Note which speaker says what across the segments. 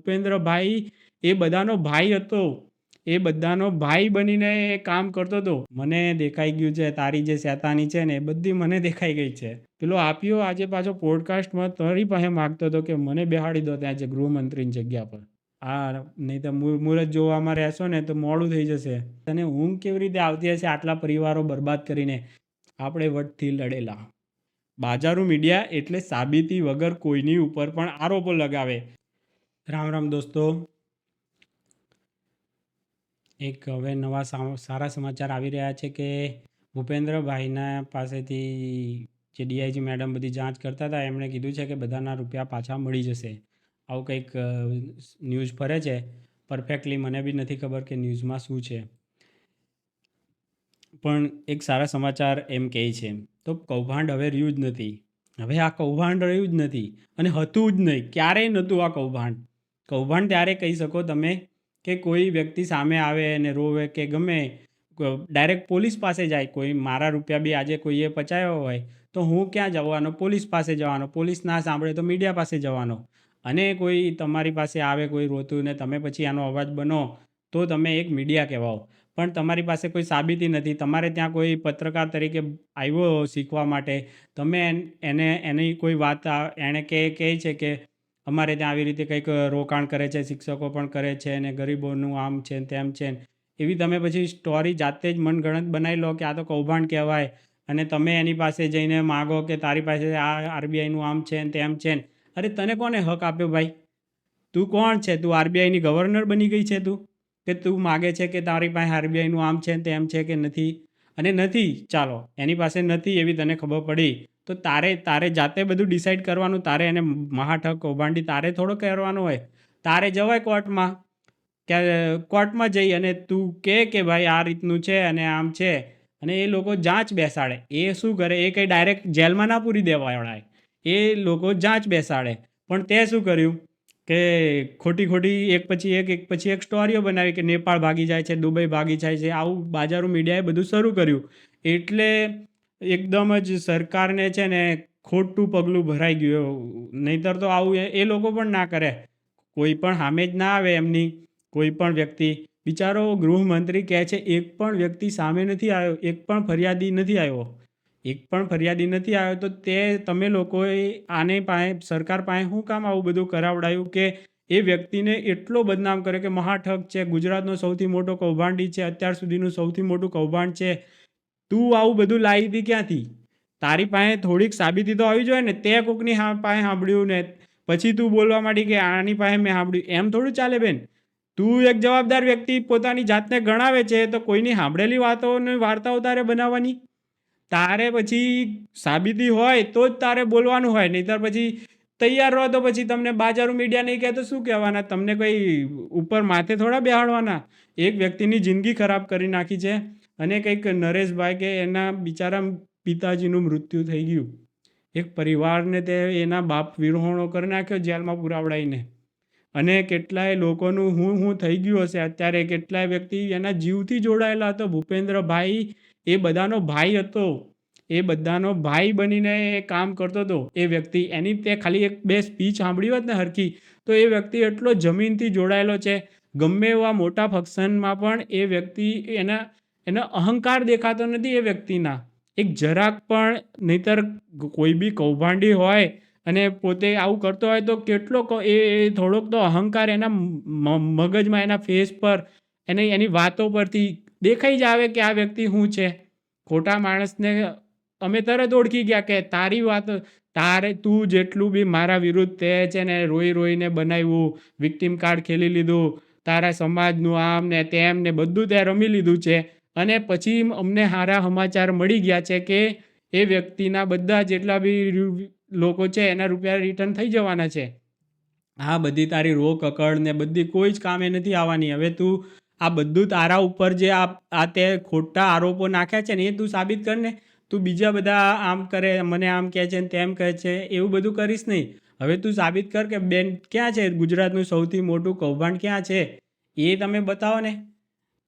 Speaker 1: ભૂપેન્દ્રભાઈ એ બધાનો ભાઈ હતો, એ બધાનો ભાઈ બનીને એ કામ કરતો હતો. મને દેખાઈ ગયું છે તારી જે શેતાની છે ને એ બધી મને દેખાઈ ગઈ છે. પેલો આપ્યો આજે પાછો પોડકાસ્ટમાં તારી પાસે માગતો હતો કે મને બેહાડી દો ત્યાં છે ગૃહમંત્રીની જગ્યા પર. હા, નહીં તો મુહૂર્ત જોવામાં રહેશો ને તો મોડું થઈ જશે. તને ઊંઘ કેવી રીતે આવતી હશે આટલા પરિવારો બરબાદ કરીને? આપણે વટથી લડેલા. બાજારું મીડિયા એટલે સાબિતી વગર કોઈની ઉપર પણ આરોપો લગાવે. રામ રામ દોસ્તો, એક હવે નવા સારા સમાચાર આવી રહ્યા છે કે ભૂપેન્દ્રભાઈના પાસેથી જે ડીઆઈજી મેડમ બધી જાંચ કરતા હતા એમણે કીધું છે કે બધાના રૂપિયા પાછા મળી જશે. આવું કંઈક ન્યૂઝ ફરે છે. પરફેક્ટલી મને બી નથી ખબર કે ન્યૂઝમાં શું છે, પણ એક સારા સમાચાર એમ કહે છે તો કૌભાંડ હવે રહ્યું જ નથી. હવે આ કૌભાંડ રહ્યું જ નથી અને હતું જ નહીં, ક્યારેય નહોતું આ કૌભાંડ. કૌભાંડ ત્યારે કહી શકો તમે કે કોઈ વ્યક્તિ સામે આવે અને રોવે કે ગમે ડાયરેક્ટ પોલીસ પાસે જાય. કોઈ મારા રૂપિયા બી આજે કોઈએ પચાવ્યો હોય તો હું ક્યાં જવાનો? પોલીસ પાસે જવાનો. પોલીસ ના સાંભળે તો મીડિયા પાસે જવાનો. અને કોઈ તમારી પાસે આવે કોઈ રોતું ને તમે પછી આનો અવાજ બનો તો તમે એક મીડિયા કહેવાઓ. પણ તમારી પાસે કોઈ સાબિતી નથી. તમારે ત્યાં કોઈ પત્રકાર તરીકે આવ્યો શીખવા માટે, તમે એની કોઈ વાત એણે કહે છે કે અમારે ત્યાં આવી રીતે કંઈક રોકાણ કરે છે, શિક્ષકો પણ કરે છે અને ગરીબોનું આમ છે તેમ છે, એવી તમે પછી સ્ટોરી જાતે જ મનગણત બનાવી લો કે આ તો કૌભાંડ કહેવાય અને તમે એની પાસે જઈને માગો કે તારી પાસે આ આરબીઆઈનું આમ છે ને તેમ છે. અરે તને કોને હક આપ્યો ભાઈ? તું કોણ છે? તું આરબીઆઈની ગવર્નર બની ગઈ છે તું કે તું માગે છે કે તારી પાસે આરબીઆઈનું આમ છે તેમ છે કે નથી? અને નથી, ચાલો એની પાસે નથી એવી તને ખબર પડી તો તારે જાતે બધું ડિસાઈડ કરવાનું. તારે એને મહાઠગ કૌભાંડી તારે થોડો કરવાનો હોય. તારે જવાય કોર્ટમાં, કે કોર્ટમાં જઈ અને તું કે ભાઈ આ રીતનું છે અને આમ છે, અને એ લોકો જાંચ બેસાડે. એ શું કરે? એ કંઈ ડાયરેક્ટ જેલમાં ના પૂરી દેવાય, એ લોકો જાંચ બેસાડે. પણ તે શું કર્યું કે ખોટી એક પછી એક સ્ટોરીઓ બનાવી કે નેપાળ ભાગી જાય છે, દુબઈ ભાગી જાય છે. આવું બાજારું મીડિયાએ બધું શરૂ કર્યું. એટલે એકદમ જ સરકારને છે ને ખોટું પગલું ભરાઈ ગયું. નહીંતર તો આવું એ લોકો પણ ના કરે. કોઈ પણ સામે જ ના આવે એમની, કોઈ પણ વ્યક્તિ. બિચારો ગૃહમંત્રી કહે છે એક પણ વ્યક્તિ સામે નથી આવ્યો, એક પણ ફરિયાદી નથી આવ્યો. એક પણ ફરિયાદી નથી આવ્યો તો તમે લોકોએ આને પાસે સરકાર પાસે શું કામ આવું બધું કરાવડાયું કે એ વ્યક્તિને એટલો બદનામ કરે કે મહાઠગ છે, ગુજરાતનો સૌથી મોટો કૌભાંડી છે, અત્યાર સુધીનું સૌથી મોટું કૌભાંડ છે. તું આવું બધું લાવી હતી ક્યાંથી? તારી પાસે થોડીક સાબિતી તો આવી જોઈએ ને. તે કોકની પાસે સાંભળ્યું ને પછી તું બોલવા માંડી કે આની પાસે મેં સાંભળ્યું. એમ થોડું ચાલે બેન. તું એક જવાબદાર વ્યક્તિ પોતાની જાતને ગણાવે છે તો કોઈની સાંભળેલી વાર્તાઓ તારે બનાવવાની. તારે પછી સાબિતી હોય તો જ તારે બોલવાનું હોય. નહીંતર પછી તૈયાર રહો તો પછી તમને બાજારું મીડિયા નહીં કહે તો શું કહેવાના? તમને કોઈ ઉપર માથે થોડા બેહાડવાના? એક વ્યક્તિની જિંદગી ખરાબ કરી નાખી છે. અને કંઈક નરેશભાઈ કે એના બિચારા પિતાજીનું મૃત્યુ થઈ ગયું. એક પરિવારને તે એના બાપ વિરહોણો કરી નાખ્યો જેલમાં પુરાવડાવીને. અને કેટલાય લોકોનું હું થઈ ગયું હશે અત્યારે. કેટલાય વ્યક્તિ એના જીવથી જોડાયેલા હતો. ભૂપેન્દ્રભાઈ એ બધાનો ભાઈ હતો. એ બધાનો ભાઈ બનીને એ કામ કરતો હતો. એ વ્યક્તિ એની તે ખાલી એક બે સ્પીચ સાંભળી હોત ને હરખી તો એ વ્યક્તિ એટલો જમીનથી જોડાયેલો છે. ગમે એવા મોટા ફંક્શનમાં પણ એ વ્યક્તિ એનો અહંકાર દેખાતો નથી એ વ્યક્તિના એક જરાક પણ. નહીંતર કોઈ બી કૌભાંડી હોય અને પોતે આવું કરતો હોય તો કેટલો એ થોડોક તો અહંકાર એના મગજમાં, એના ફેસ પર, એની વાતો પરથી દેખાઈ જ આવે કે આ વ્યક્તિ શું છે. ખોટા માણસને અમે તરત ઓળખી ગયા કે તારી વાત તું જેટલું બી મારા વિરુદ્ધ તે છે ને રોઈને બનાવ્યું, વિક્ટિમ કાર્ડ ખેલી લીધું, તારા સમાજનું આમ ને તેમ ને બધું તે રમી લીધું છે. અને પછી અમને સારા સમાચાર મળી ગયા છે કે એ વ્યક્તિના બધા જેટલા બી લોકો છે એના રૂપિયા રિટર્ન થઈ જવાના છે. આ બધી તારી રોક અકડ ને બધી કોઈ જ કામે નથી આવવાની. હવે તું આ બધું તારા ઉપર જે આ તે ખોટા આરોપો નાખ્યા છે ને એ તું સાબિત કર ને. તું બીજા બધા આમ કરે, મને આમ કહે છે ને તેમ કહે છે, એવું બધું કરીશ નહીં. હવે તું સાબિત કર કે બેન ક્યાં છે ગુજરાતનું સૌથી મોટું કૌભાંડ ક્યાં છે એ તમે બતાવો ને.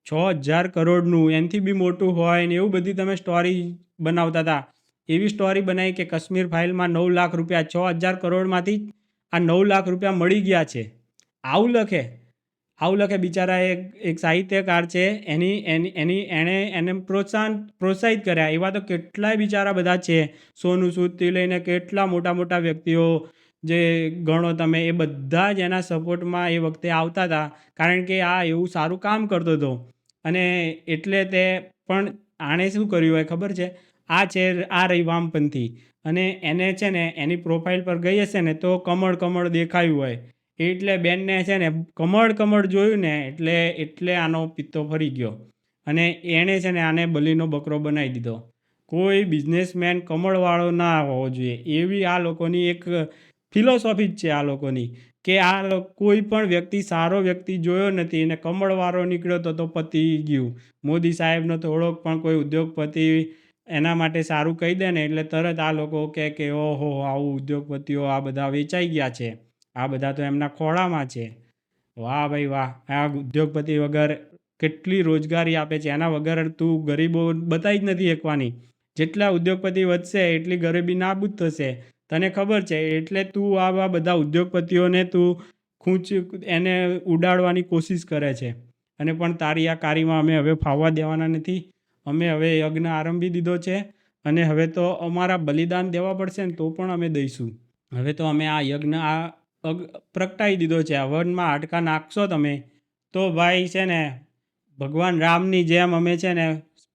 Speaker 1: 6,000 કરોડનું, એનાથી બી મોટું હોય ને એવું બધી તમે સ્ટોરી બનાવતા હતા. એવી સ્ટોરી બનાવી કે કાશ્મીર ફાઇલમાં 9 લાખ રૂપિયા, 6,000 કરોડમાંથી આ 9 લાખ રૂપિયા મળી ગયા છે. આવું લખે બિચારા એક સાહિત્યકાર છે, એને પ્રોત્સાહિત કર્યા. એવા તો કેટલાય બિચારા બધા છે, સોનુ સૂદથી લઈને કેટલા મોટા મોટા વ્યક્તિઓ જે ગણો તમે, એ બધા જ એના સપોર્ટમાં એ વખતે આવતા હતા, કારણ કે આ એવું સારું કામ કરતો હતો. અને એટલે તે પણ આણે શું કર્યું હોય ખબર છે? આ રહી વામપંથી, અને એને છે ને એની પ્રોફાઇલ પર ગઈ હશે ને તો કમળ દેખાયું હોય, એટલે બેનને છે ને કમળ જોયું ને એટલે આનો પિત્તો ફરી ગયો, અને એણે છે ને આને બલીનો બકરો બનાવી દીધો. કોઈ બિઝનેસમેન કમળવાળો ના હોવો જોઈએ, એવી આ લોકોની એક ફિલોસોફી જ છે આ લોકોની, કે કોઈ પણ વ્યક્તિ સારો વ્યક્તિ જોયો નથી અને કમળવાળો નીકળ્યો તો પતી ગયું. મોદી સાહેબનો થોડોક પણ કોઈ ઉદ્યોગપતિ એના માટે સારું કહી દે ને એટલે તરત આ લોકો કે ઓહો આવું ઉદ્યોગપતિઓ આ બધા વેચાઈ ગયા છે, આ બધા તો એમના ખોળામાં છે. વાહ ભાઈ વાહ, આ ઉદ્યોગપતિ વગર કેટલી રોજગારી આપે છે, એના વગર તું ગરીબો બતાવી જ નથી શકવાની. જેટલા ઉદ્યોગપતિ વધશે એટલી ગરીબી નાબૂદ થશે, તને ખબર છે. એટલે તું આવા બધા ઉદ્યોગપતિઓને તું એને ઉડાડવાની કોશિશ કરે છે. અને પણ તારી આ કારીમાં અમે હવે ફાવવા દેવાના નથી. અમે હવે યજ્ઞ આરંભી દીધો છે, અને હવે તો અમારા બલિદાન દેવા પડશે ને તો પણ અમે દઈશું. હવે તો અમે આ યજ્ઞ પ્રગટાવી દીધો છે. હવનમાં હાડકા નાખશો તમે તો ભાઈ છે ને ભગવાન રામની જેમ અમે છે ને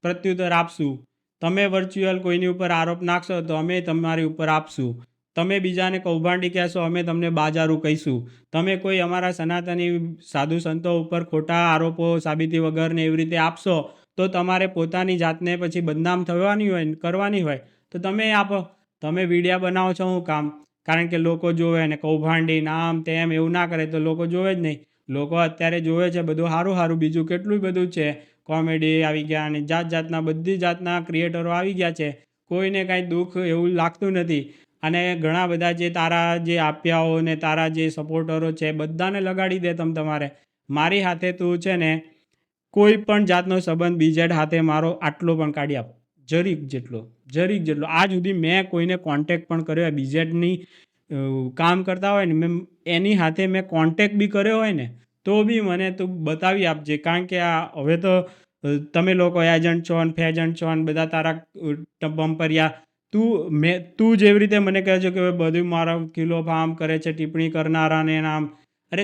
Speaker 1: પ્રત્યુત્તર આપશું. તમે વર્ચ્યુઅલ કોઈની ઉપર આરોપ નાખશો તો અમે તમારી ઉપર આપશું. તમે બીજાને કૌભાંડી કહેશો, અમે તમને બાજારું કહીશું. તમે કોઈ અમારા સનાતની સાધુ સંતો ઉપર ખોટા આરોપો સાબિતી વગરને એવી રીતે આપશો તો તમારે પોતાની જાતને પછી બદનામ કરવાની હોય તો તમે આપો. તમે વિડીયા બનાવો છો શું કામ? કારણ કે લોકો જોવે ને કૌભાંડી નામ તેમ એવું ના કરે તો લોકો જોવે જ નહીં. લોકો અત્યારે જોવે છે બધું સારું, બીજું કેટલું બધું છે. કોમેડી આવી ગયા અને બધી જાતના ક્રિએટરો આવી ગયા છે. કોઈને કાંઈ દુઃખ એવું લાગતું નથી. અને ઘણા બધા જે તારા જે આપ્યાઓ ને તારા જે સપોર્ટરો છે બધાને લગાડી દે તમારે. મારી હાથે તું છે ને કોઈ પણ જાતનો સંબંધ બીજેડ હાથે મારો આટલો પણ કાઢી આપ, જરીક જેટલો. આજ સુધી મેં કોઈને કોન્ટેક્ટ પણ કર્યો બીજેડની કામ કરતા હોય ને, એની હાથે મેં કોન્ટેક્ટ બી કર્યો હોય ને તો બી મને તું બતાવી આપજે. કારણ કે આ હવે તો તમે લોકો એજન્ટ છો ને ફેજન્ટ છો ને બધા તારા બમ્પરિયા, તું જેવી રીતે મને કહે છે કે બધું મારા કિલો ફાર્મ કરે છે ટિપ્પણી કરનારાને નામ, અરે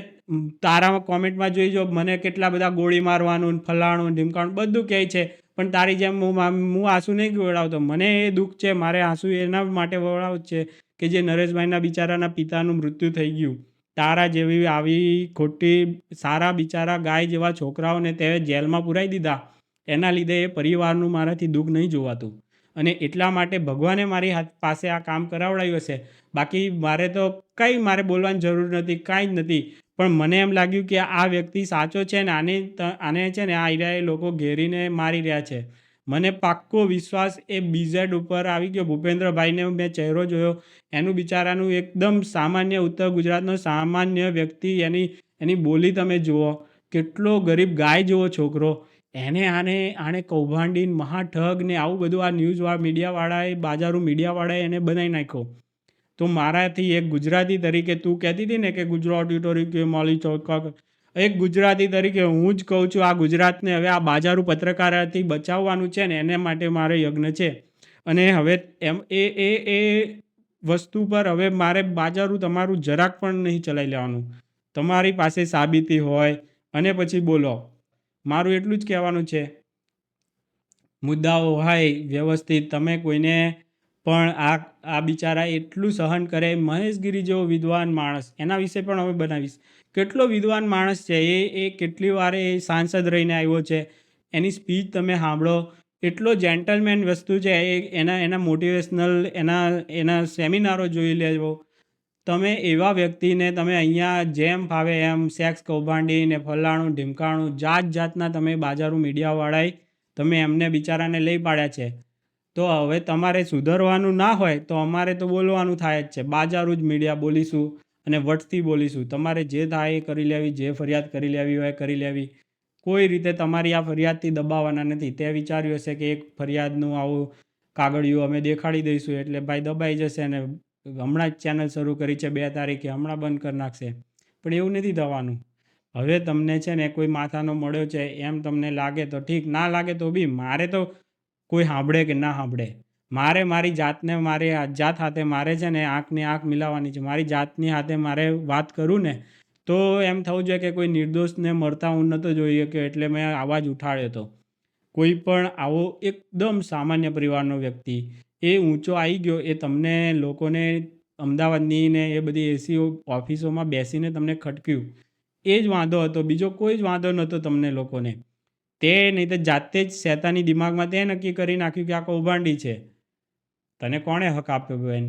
Speaker 1: તારામાં કોમેન્ટમાં જોઈ જો મને કેટલા બધા ગોળી મારવાનું ફલાણું ઢીમકાણું બધું કહે છે, પણ તારી જેમ હું આંસુ નહીં વળાવતો. મને એ દુઃખ છે, મારે આંસુ એના માટે વળાવ છે કે જે નરેશભાઈના બિચારાના પિતાનું મૃત્યુ થઈ ગયું. તારા જેવી આવી ખોટી સારા બિચારા ગાય જેવા છોકરાઓને તે જેલમાં પુરાઈ દીધા, એના લીધે એ પરિવારનું મારાથી દુઃખ નહીં જોવાતું. અને એટલા માટે ભગવાને મારી પાસે આ કામ કરાવડાવ્યું હશે. બાકી મારે તો મારે બોલવાની જરૂર નથી, કાંઈ જ નથી. પણ મને એમ લાગ્યું કે આ વ્યક્તિ સાચો છે ને આને છે ને આ લોકો ઘેરીને મારી રહ્યા છે. મને પાક્કો વિશ્વાસ એ બીઝેડ ઉપર આવી ગયો. ભૂપેન્દ્રભાઈને મેં ચહેરો જોયો, એનું બિચારાનું એકદમ સામાન્ય ઉત્તર ગુજરાતનો સામાન્ય વ્યક્તિ, એની બોલી તમે જુઓ, કેટલો ગરીબ ગાય જેવો છોકરો, આણે કૌભાંડી મહાઠગ ને આવું બધું આ ન્યૂઝ મીડિયાવાળાએ બાજારું મીડિયાવાળાએ એને બનાવી નાખ્યો. તો મારાથી એક ગુજરાતી તરીકે તું કહેતી હતી ને કે ગુજરાતી તરીકે માલી ચોકા, એક ગુજરાતી તરીકે હું જ કહું છું આ ગુજરાતને હવે આ બાજારું પત્રકારથી બચાવવાનું છે ને એને માટે મારે યજ્ઞ છે. અને હવે એમ એ વસ્તુ પર હવે મારે બાજારું તમારું જરાક પણ નહીં ચલાવી લેવાનું. તમારી પાસે સાબિતી હોય અને પછી બોલો. મારું એટલું જ કહેવાનું છે. મુદ્દાઓ હોય વ્યવસ્થિત, તમે કોઈને પણ આ બિચારા એટલું સહન કરે. મહેશગીરી જેવો વિદ્વાન માણસ, એના વિશે પણ હવે બનાવીશ. કેટલો વિદ્વાન માણસ છે એ કેટલી વાર એ સાંસદ રહીને આવ્યો છે. એની સ્પીચ તમે સાંભળો, એટલો જેન્ટલમેન વસ્તુ છે. એના મોટિવેશનલ એના સેમિનારો જોઈ લેવો તમે. એવા વ્યક્તિને તમે અહીંયા જેમ ફાવે એમ સેક્સ કૌભાંડી ને ફલાણું ઢીમકાણું જાતના તમે બાજારું મીડિયાવાળાએ તમે એમને બિચારાને લઈ પાડ્યા છે. તો હવે તમારે સુધરવાનું ના હોય તો અમારે તો બોલવાનું થાય જ છે. બાજારું જ મીડિયા બોલીશું અને વટથી બોલીશું. તમારે જે થાય એ કરી લેવી, જે ફરિયાદ કરી લેવી હોય કરી લેવી. કોઈ રીતે તમારી આ ફરિયાદથી દબાવવાના નથી. તે વિચાર્યું હશે કે એક ફરિયાદનું આવું કાગળિયું અમે દેખાડી દઈશું એટલે ભાઈ દબાઈ જશે અને હમણાં જ ચેનલ શરૂ કરી છે 2 તારીખે, હમણાં બંધ કરી નાખશે. પણ એવું નથી થવાનું. હવે તમને છે ને કોઈ માથાનો મળ્યો છે એમ તમને લાગે તો ઠીક, ના લાગે તો બી મારે તો કોઈ સાંભળે કે ના સાંભળે, મારે મારી જાતને મારી જાત સાથે મારે છે ને આંખની આંખ મિલાવવાની છે. મારી જાતની સાથે મારે વાત કરું ને તો એમ થવું જોઈએ કે કોઈ નિર્દોષને મરતા હું નહોતો જોઈએ કે એટલે મેં અવાજ ઉઠાડ્યો હતો. કોઈ પણ આવો એકદમ સામાન્ય પરિવારનો વ્યક્તિ એ ઊંચો આવી ગયો, એ તમને લોકોને અમદાવાદની ને એ બધી એસી ઓફિસોમાં બેસીને તમને ખટક્યું, એ જ વાંધો હતો, બીજો કોઈ જ વાંધો નહોતો તમને લોકોને. તે નહીં તો જાતે જ શેતાની દિમાગમાં તે નક્કી કરી નાખ્યું કે આ કૌભાંડી છે. તને કોણે હક આપ્યો બેન?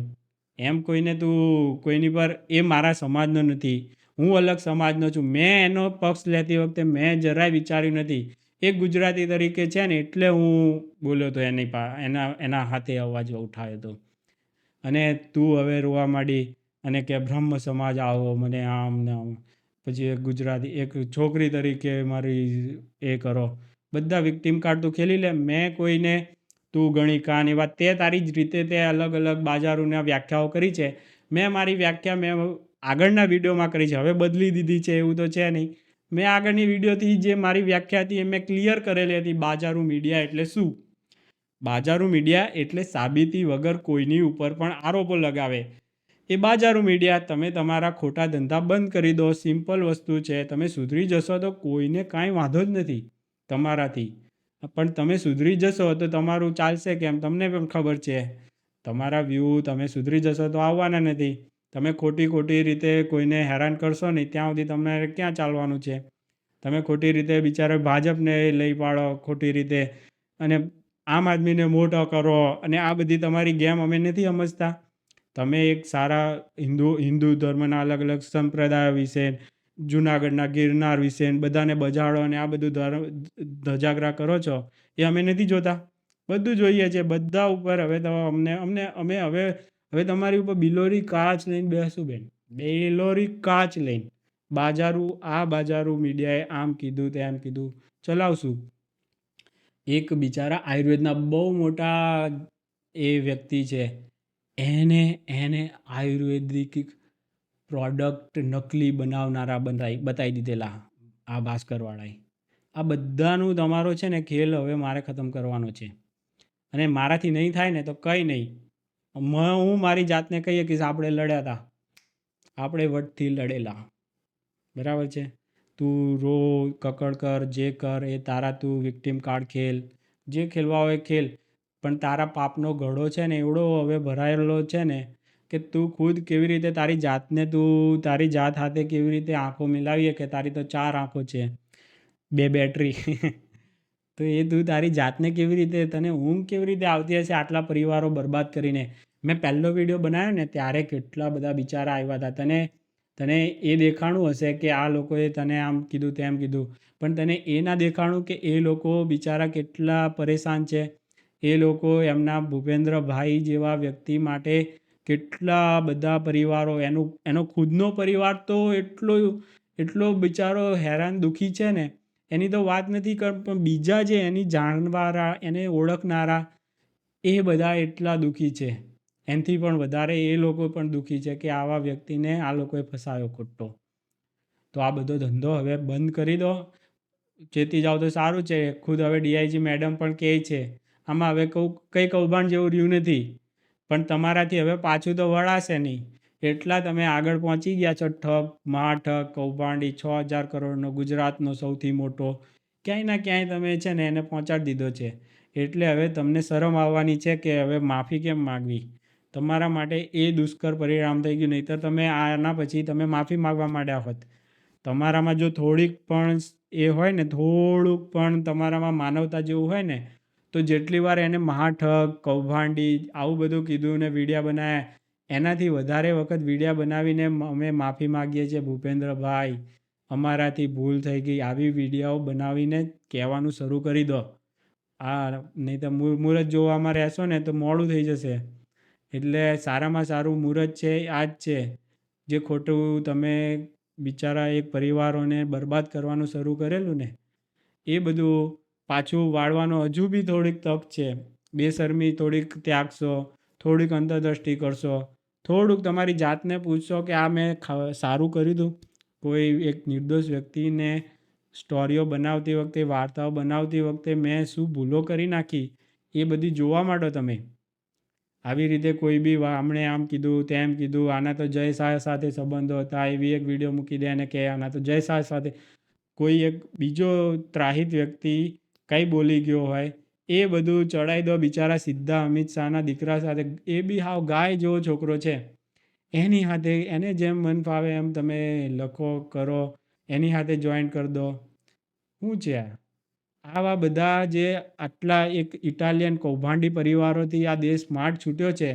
Speaker 1: એમ કોઈને તું કોઈની પર, એ મારા સમાજનો નથી, હું અલગ સમાજનો છું, મેં એનો પક્ષ લેતી વખતે મેં જરાય વિચાર્યું નથી. એક ગુજરાતી તરીકે છે ને એટલે હું બોલ્યો હતો એના હાથે અવાજ ઉઠાવ્યો હતો. અને તું હવે રોવા માંડી અને કે બ્રહ્મ સમાજ આવો મને આમ ને આમ, પછી એક ગુજરાતી એક છોકરી તરીકે મારી એ કરો, બધા વિક્ટીમ કાર્ડ તું ખેલી લે. મેં કોઈને તું ગણિકાન એવા તે તારી જ રીતે તે અલગ અલગ બાજારોના વ્યાખ્યાઓ કરી છે. મેં મારી વ્યાખ્યા મેં આગળના વિડીયોમાં કરી છે, હવે બદલી દીધી છે એવું તો છે નહીં. મેં આગળની વિડીયોથી જે મારી વ્યાખ્યા હતી એ મેં ક્લિયર કરેલી હતી. બાજારું મીડિયા એટલે શું? બાજારું મીડિયા એટલે સાબિતી વગર કોઈની ઉપર પણ આરોપો લગાવે એ બાજારું મીડિયા. તમે તમારા ખોટા ધંધા બંધ કરી દો, સિમ્પલ વસ્તુ છે. તમે સુધરી જશો તો કોઈને કાંઈ વાંધો જ નથી તમારાથી, પણ તમે સુધરી જશો તો તમારું ચાલશે કેમ તમને પણ ખબર છે. તમારા વ્યૂ તમે સુધરી જશો તો આવવાના નથી. તમે ખોટી રીતે કોઈને હેરાન કરશો નહીં ત્યાં સુધી તમારે ક્યાં ચાલવાનું છે. તમે ખોટી રીતે બિચારા ભાજપને લઈ પાડો ખોટી રીતે અને આમ આદમીને મોટો કરો, અને આ બધી તમારી ગેમ અમે નથી સમજતા. તમે એક સારા હિન્દુ ધર્મના અલગ અલગ સંપ્રદાયો વિશે, જુનાગઢના ગિરનાર વિશે બધાને બજાડો અને આ બધું ધજાગરા કરો છો, એ અમે નથી જોતા? બધું જોઈએ છે બધા ઉપર. હવે તો અમે હવે તમારી ઉપર બિલોરી કાચ લઈને બેસું બેન, બિલોરી કાચ લઈને બાજારું મીડિયાએ આમ કીધું તેમ કીધું ચલાવશું. એક બિચારા આયુર્વેદના બહુ મોટા એ વ્યક્તિ છે, એને આયુર્વેદિક પ્રોડક્ટ નકલી બનાવનારા બતાવી દીધેલા આ ભાસ્કરવાળાએ. આ બધાનું તમારો છે ને ખેલ હવે મારે ખતમ કરવાનો છે, અને મારાથી નહીં થાય ને તો કંઈ નહીં. હું મારી જાતને કહીએ કે આપણે લડ્યા હતા, આપણે વટથી લડેલા, બરાબર છે. તું રો કકડ કર જે કર એ તારા, તું વિક્ટીમ કાર્ડ ખેલ, જે ખેલવા હોય ખેલ, પણ તારા પાપનો ઘડો છે ને એવડો હવે ભરાયેલો છે ને કે તું ખુદ કેવી રીતે તારી જાતને તું તારી જાત હાથે કેવી રીતે આંખો મિલાવીએ કે તારી તો 4 આંખો છે, 2 બેટરી તો એ તું તારી જાતને કેવી રીતે, તને ઊંઘ કેવી રીતે આવતી હશે આટલા પરિવારો બરબાદ કરીને? મેં પહેલો વિડીયો બનાવ્યો ને ત્યારે કેટલા બધા બિચારા આવ્યા હતા. તને એ દેખાણું હશે કે આ લોકોએ તને આમ કીધું તેમ કીધું, પણ તને એ ના દેખાણું કે એ લોકો બિચારા કેટલા પરેશાન છે. એ લોકો એમના ભૂપેન્દ્રભાઈ જેવા વ્યક્તિ માટે કેટલા બધા પરિવારો, એનો ખુદનો પરિવાર તો એટલો બિચારો હેરાન દુઃખી છે ને એની તો વાત નથી કર, પણ બીજા જે એની જાણવાળા એને ઓળખનારા એ બધા એટલા દુઃખી છે. એનાથી પણ વધારે એ લોકો પણ દુઃખી છે કે આવા વ્યક્તિને આ લોકોએ ફસાયો ખોટો. તો આ બધો ધંધો હવે બંધ કરી દો, ચેતી જાઓ તો સારું છે. ખુદ હવે ડીઆઈજી મેડમ પણ કહે છે આમાં હવે કંઈ કૌભાંડ જેવું રહ્યું નથી, પણ તમારાથી હવે પાછું તો વળાશે નહીં. એટલા તમે આગળ પહોંચી ગયા છો. ઠગ, મહાઠગ, કૌભાંડી, 6000 કરોડનો ગુજરાતનો સૌથી મોટો, ક્યાંય ના ક્યાંય તમે છે ને એને પહોંચાડી દીધો છે. એટલે હવે તમને શરમ આવવાની છે કે હવે માફી કેમ માગવી. તમારા માટે એ દુષ્કર પરિણામ થઈ ગયું. નહીંતર તમે આના પછી તમે માફી માગવા માંડ્યા હોત. તમારામાં જો થોડીક પણ એ હોય ને, થોડુંક પણ તમારામાં માનવતા જેવું હોય ને, તો જેટલી વાર એને મહાઠગ, કૌભાંડી આવું બધું કીધું ને વિડીયા બનાવ્યા, એનાથી વધારે વખત વિડીયા બનાવીને અમે માફી માગીએ છીએ ભૂપેન્દ્રભાઈ, અમારાથી ભૂલ થઈ ગઈ, આવી વિડીયાઓ બનાવીને કહેવાનું શરૂ કરી દો. નહીં તો મુહૂર્ત જોવામાં રહેશો ને તો મોડું થઈ જશે. એટલે સારામાં સારું મુહૂર્ત છે આ જ છે. જે ખોટું તમે બિચારા એક પરિવારોને બરબાદ કરવાનું શરૂ કરેલું ને, એ બધું પાછું વાળવાનો હજુ બી થોડીક તક છે. બેશરમી થોડીક ત્યાગશો, થોડીક અંતરદ્રષ્ટિ કરશો, થોડુંક તમારી જાતને પૂછશો કે આ મેં સારું કર્યું હતું, કોઈ એક નિર્દોષ વ્યક્તિને સ્ટોરીઓ બનાવતી વખતે, વાર્તાઓ બનાવતી વખતે મેં શું ભૂલો કરી નાખી એ બધી જોવા માંડો તમે. આવી રીતે કોઈ બી હમણે આમ કીધું, તેમ કીધું, આના તો જય શાહ સાથે સંબંધો હતા, એવી એક વિડીયો મૂકી દે અને કે આના તો જય શાહ સાથે કોઈ એક બીજો ત્રાહિત વ્યક્તિ કંઈ બોલી ગયો હોય એ બધું ચડાવી દો બિચારા સીધા અમિત શાહના દીકરા સાથે. એ બી હાવ ગાય જેવો છોકરો છે, એની હાથે એને જેમ મન ફાવે એમ તમે લખો કરો, એની હાથે જોઈન કરી દો. શું છે આવા બધા જે આટલા એક ઇટાલિયન કૌભાંડી પરિવારોથી આ દેશ સ્માર્ટ છૂટ્યો છે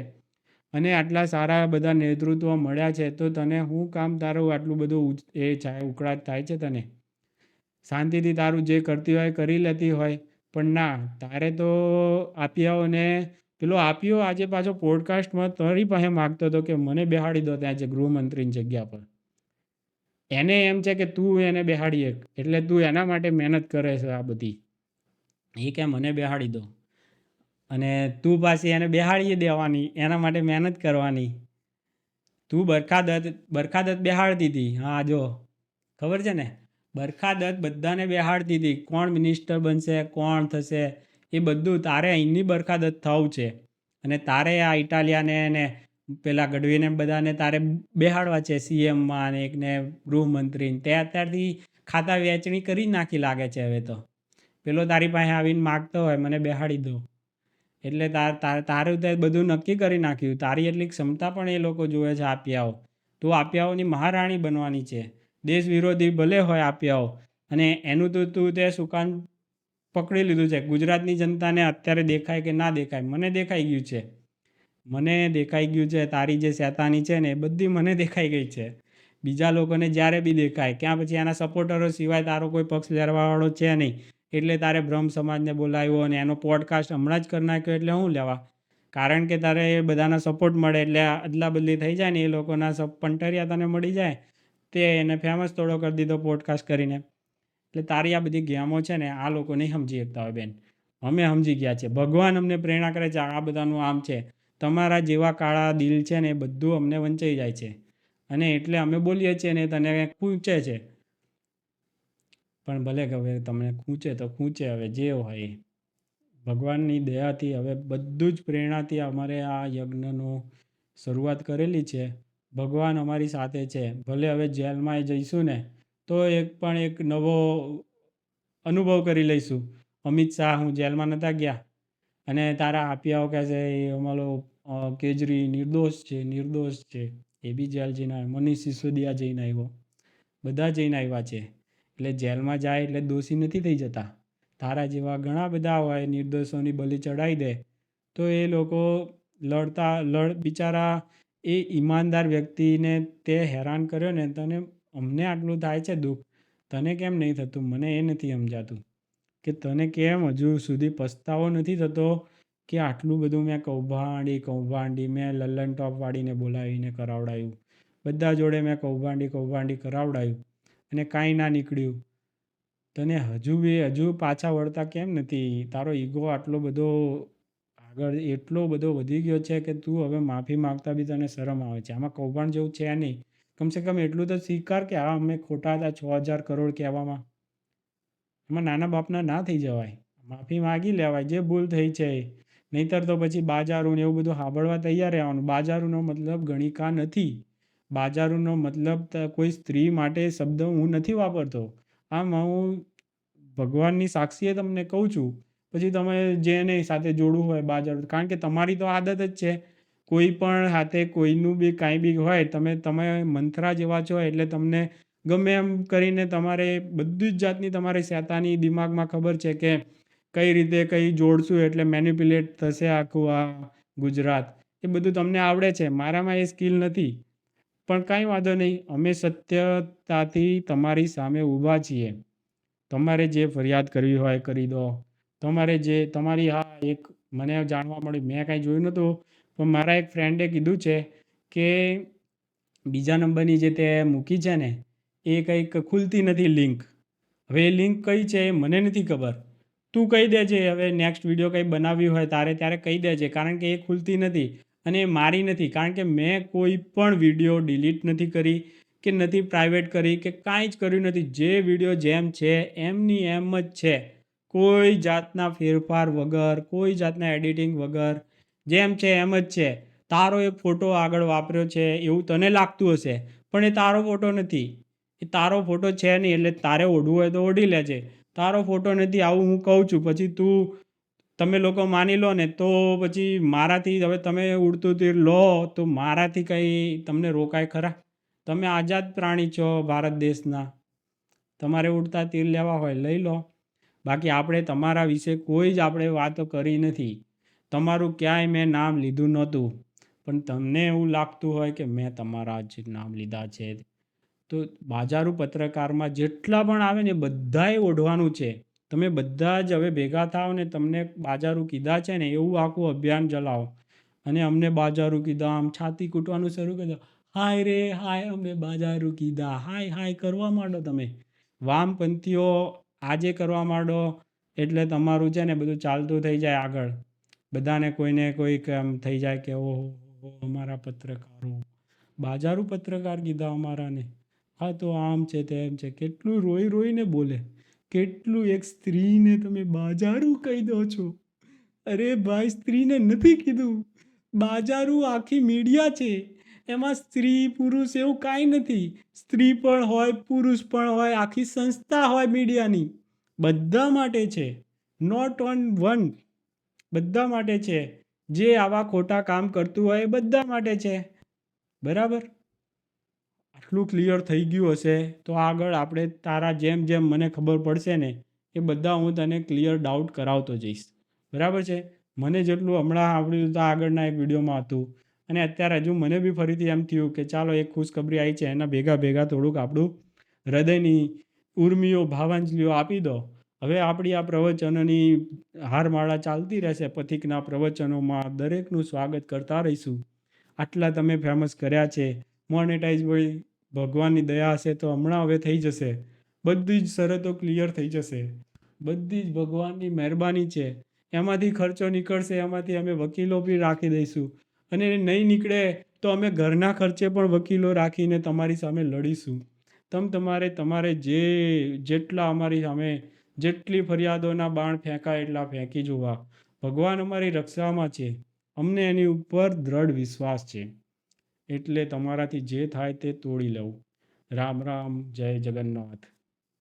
Speaker 1: અને આટલા સારા બધા નેતૃત્વ મળ્યા છે, તો તને શું કામ તારું આટલું બધું ઉકળાટ થાય છે? તને શાંતિથી તારું જે કરતી હોય કરી લેતી હોય, પણ ના, તારે તો આપિયાઓને પેલો આપ્યો આજે પાછો પોડકાસ્ટમાં તારી પાસે માગતો હતો કે મને બેહાડી દો ત્યાં છે ગૃહમંત્રીની જગ્યા પર. એને એમ છે કે તું એને બેહાડી એક, એટલે તું એના માટે મહેનત કરે છે આ બધી. એ કે મને બેહાડી દો અને તું પાછી એને બેહાડી દેવાની, એના માટે મહેનત કરવાની. તું બરખા દત્ત બેહાડતી હતી. હા જો ખબર છે ને, બરખા દત્ત બધાને બેહાડતી હતી. કોણ મિનિસ્ટર બનશે, કોણ થશે, એ બધું તારે અહીંની બરખા દત્ત થવું છે. અને તારે આ ઇટાલિયાને ને પેલા ગઢવીને બધાને તારે બેહાડવા છે સીએમમાં અને એકને ગૃહમંત્રીને. તે અત્યારથી ખાતા વેચણી કરી નાખી લાગે છે હવે તો. પેલો તારી પાસે આવીને માગતો હોય મને બેહાડી દો, એટલે તારું તે બધું નક્કી કરી નાખ્યું. તારી એટલી ક્ષમતા પણ એ લોકો જોવે છે આપિયાઓ. તું આપિયાઓની મહારાણી બનવાની છે. દેશ વિરોધી ભલે હોય આપિયાઓ, અને એનું તો તું તે સુકાન પકડી લીધું છે. ગુજરાતની જનતાને અત્યારે દેખાય કે ના દેખાય, મને દેખાઈ ગયું છે. મને દેખાઈ ગયું છે તારી જે શેતાની છે ને એ બધી મને દેખાઈ ગઈ છે. બીજા લોકોને જ્યારે બી દેખાય, ક્યાં પછી એના સપોર્ટરો સિવાય તારો કોઈ પક્ષ લેવાવાળો છે નહીં, એટલે તારે બ્રહ્મ સમાજને બોલાવ્યો અને એનો પોડકાસ્ટ હમણાં જ કરી નાખ્યો. એટલે શું લેવા? કારણ કે તારે એ બધાના સપોર્ટ મળે એટલે અદલા બદલી થઈ જાય ને, એ લોકોના પંટરિયા તને મળી જાય, તે એને ફેમસ થોડો કરી દીધો પોડકાસ્ટ કરીને. એટલે તારી આ બધી ગેમો છે ને આ લોકો નહીં સમજી શકતા હોય બેન. અમે સમજી ગયા છે. ભગવાન અમને પ્રેરણા કરે છે આ બધાનું આમ છે. તમારા જેવા કાળા દિલ છે ને એ બધું અમને વંચાઈ જાય છે, અને એટલે અમે બોલીએ છીએ ને તને ખૂંચે છે. પણ ભલે કે હવે તમને ખૂંચે તો ખૂંચે, હવે જે હોય એ ભગવાનની દયાથી હવે બધું જ પ્રેરણાથી અમારે આ યજ્ઞનું શરૂઆત કરેલી છે. ભગવાન અમારી સાથે છે. ભલે હવે જેલમાં જઈશું ને તો એક નવો અનુભવ કરી લઈશું. અમિત શાહ હું જેલમાં નહોતા ગયા અને તારા આપિયાઓ કહે છે એ અમારો કેજરી નિર્દોષ છે. એ બી જેલ જઈને આવ્યો. મનીષ સિસોદિયા જઈને આવ્યો. બધા જઈને આવ્યા છે. એટલે જેલમાં જાય એટલે દોષી નથી થઈ જતા. તારા જેવા ઘણા બધા હોય નિર્દોષોની બલી ચડાવી દે તો એ લોકો બિચારા એ ઈમાનદાર વ્યક્તિને તે હેરાન કર્યો ને, તને અમને આટલું થાય છે દુઃખ, તને કેમ નહીં થતું? મને એ નથી સમજાતું કે તને કેમ હજુ સુધી પસ્તાવો નથી થતો કે આટલું બધું મેં કૌભાંડી મેં લલ્લન ટોપ વાળીને બોલાવીને કરાવડાયું, બધા જોડે મેં કૌભાંડી કરાવડાયું અને કાંઈ ના નીકળ્યું. તને હજુ પાછા વળતા કેમ નથી? તારો ઈગો આટલો બધો આગળ એટલો બધો વધી ગયો છે કે તું હવે માફી માગતા બી તને શરમ આવે છે. આમાં કૌભાંડ જેવું છે નહીં. કમસે કમ એટલું તો સ્વીકાર કે હા અમે ખોટા હતા 6,000 કરોડ કહેવામાં. એમાં નાના બાપના ના થઈ જવાય. માફી માગી લેવાય જે ભૂલ થઈ છે. નહીંતર તો પછી બાજારું ને એવું બધું સાંભળવા તૈયાર રહેવાનું. બાજારુનો મતલબ ગણિકા નથી. બાજારુનો મતલબ કોઈ સ્ત્રી માટે શબ્દ હું નથી વાપરતો. આમ હું ભગવાનની સાક્ષીએ તમને કહું છું. પછી તમે જેને સાથે જોડવું હોય બાજારું, કારણ કે તમારી તો આદત જ છે કોઈ પણ હાથે કોઈનું બી કાંઈ બી હોય, તમે મંથરા જેવા છો એટલે તમને ગમે એમ કરીને તમારે બધી જ જાતની તમારી શેતાની દિમાગમાં ખબર છે કે કઈ રીતે કઈ જોડશું એટલે મેનિપ્યુલેટ થશે આખું આ ગુજરાત. એ બધું તમને આવડે છે. મારામાં એ સ્કિલ નથી. પણ કાંઈ વાંધો નહીં, અમે સત્યતાથી તમારી સામે ઊભા છીએ. તમારે જે ફરિયાદ કરવી હોય કરી દો. તમારે જે તમારી એક મને જાણવા મળ્યું, મેં કાંઈ જોયું નહોતું, પણ મારા એક ફ્રેન્ડે કીધું છે કે બીજા નંબરની જે તે મૂકી છે ને એ કંઈક ખુલતી નથી લિંક. હવે એ લિંક કઈ છે એ મને નથી ખબર. તું કહી દેજે હવે નેક્સ્ટ વિડીયો કંઈ બનાવ્યું હોય ત્યારે કહી દેજે, કારણ કે એ ખુલતી નથી અને એ મારી નથી. કારણ કે મેં કોઈ પણ વિડીયો ડિલીટ નથી કરી કે નથી પ્રાઇવેટ કરી કે કાંઈ જ કર્યું નથી. જે વિડીયો જેમ છે એમની એમ જ છે, કોઈ જાતના ફેરફાર વગર, કોઈ જાતના એડિટિંગ વગર, જેમ છે એમ જ છે. તારો એક ફોટો આગળ વાપર્યો છે એવું તને લાગતું હશે, પણ એ તારો ફોટો નથી. એ તારો ફોટો છે નહીં, એટલે તારે ઓઢવું હોય તો ઓઢી લેજે. તારો ફોટો નથી આવું હું કહું છું, પછી તમે લોકો માની લો ને તો પછી મારાથી હવે તમે ઉડતું તીર લો તો મારાથી કંઈ તમને રોકાય ખરા? તમે આઝાદ પ્રાણી છો ભારત દેશના. તમારે ઉડતા તીર લેવા હોય લઈ લો. બાકી આપણે તમારા વિશે કોઈ જ આપણે વાતો કરી નથી. તમારું ક્યાંય મેં નામ લીધું નહોતું, પણ તમને એવું લાગતું હોય કે મેં તમારા જ નામ લીધા છે. તો બાજારું પત્રકારમાં જેટલા પણ આવે ને બધાએ ઓઢવાનું છે. તમે બધા જ હવે ભેગા થાવ ને તમને બાજારું કીધા છે ને એવું આખું અભિયાન ચલાવો, અને અમને બાજારું કીધા આમ છાતી કૂટવાનું શરૂ કરી દો. હાય રે હાય, અમે બાજારું કીધા, હાય હાય કરવા માંડો તમે. વામપંથીઓ આજે કરવા માંડો એટલે તમારું છે ને બધું ચાલતું થઈ જાય આગળ. બધાને કોઈને કોઈક એમ થઈ જાય કે ઓહો અમારા પત્રકારો બાજારું પત્રકાર કીધા અમારાને. હા તો આમ છે તેમ છે, કેટલું રોઈ રોઈને બોલે. કેટલું એક સ્ત્રીને તમે બાજારું કહી દો છો. અરે ભાઈ, સ્ત્રીને નથી કીધું. બાજારું આખી મીડિયા છે, એમાં સ્ત્રી પુરુષ એવું કાંઈ નથી. સ્ત્રી પણ હોય પુરુષ પણ હોય, આખી સંસ્થા હોય મીડિયાની. બધા માટે છે, નોટ ઓન વન, બધા માટે છે. જે આવા ખોટા કામ કરતું હોય એ બધા માટે છે. બરાબર? આટલું ક્લિયર થઈ ગયું હશે તો આગળ આપણે તારા જેમ જેમ મને ખબર પડશે ને એ બધા હું તને ક્લિયર ડાઉટ કરાવતો જઈશ. બરાબર છે? મને જેટલું હમણાં આવડ્યું તો આગળના એક વિડીયોમાં હતું, અને અત્યારે હજુ મને બી ફરીથી એમ થયું કે ચાલો એક ખુશખબરી આવી છે એના ભેગા ભેગા થોડુંક આપણું હૃદયની ઉર્મિઓ ભાવાંજલિઓ આપી દો. હવે આપણી આ પ્રવચનોની હારમાળા ચાલતી રહેશે. પથિકના પ્રવચનોમાં દરેકનું સ્વાગત કરતા રહીશું. આટલા તમે ફેમસ કર્યા છે, મોનેટાઈઝ ભાઈ ભગવાનની દયા હશે તો હમણાં હવે થઈ જશે. બધી જ શરતો ક્લિયર થઈ જશે. બધી જ ભગવાનની મહેરબાની છે. એમાંથી ખર્ચો નીકળશે, એમાંથી અમે વકીલો બી રાખી દઈશું, અને નહીં નીકળે તો અમે ઘરના ખર્ચે પણ વકીલો રાખીને તમારી સામે લડીશું. તમારે જેટલા અમારી સામે જેટલી ફરિયાદોના બાણ ફેંકાય એટલા ફેંકી જોવા. ભગવાન અમારી રક્ષામાં છે, અમને એની ઉપર દ્રઢ વિશ્વાસ છે. એટલે તમારાથી જે થાય તે તોડી લઉં. રામ રામ, જય જગન્નાથ.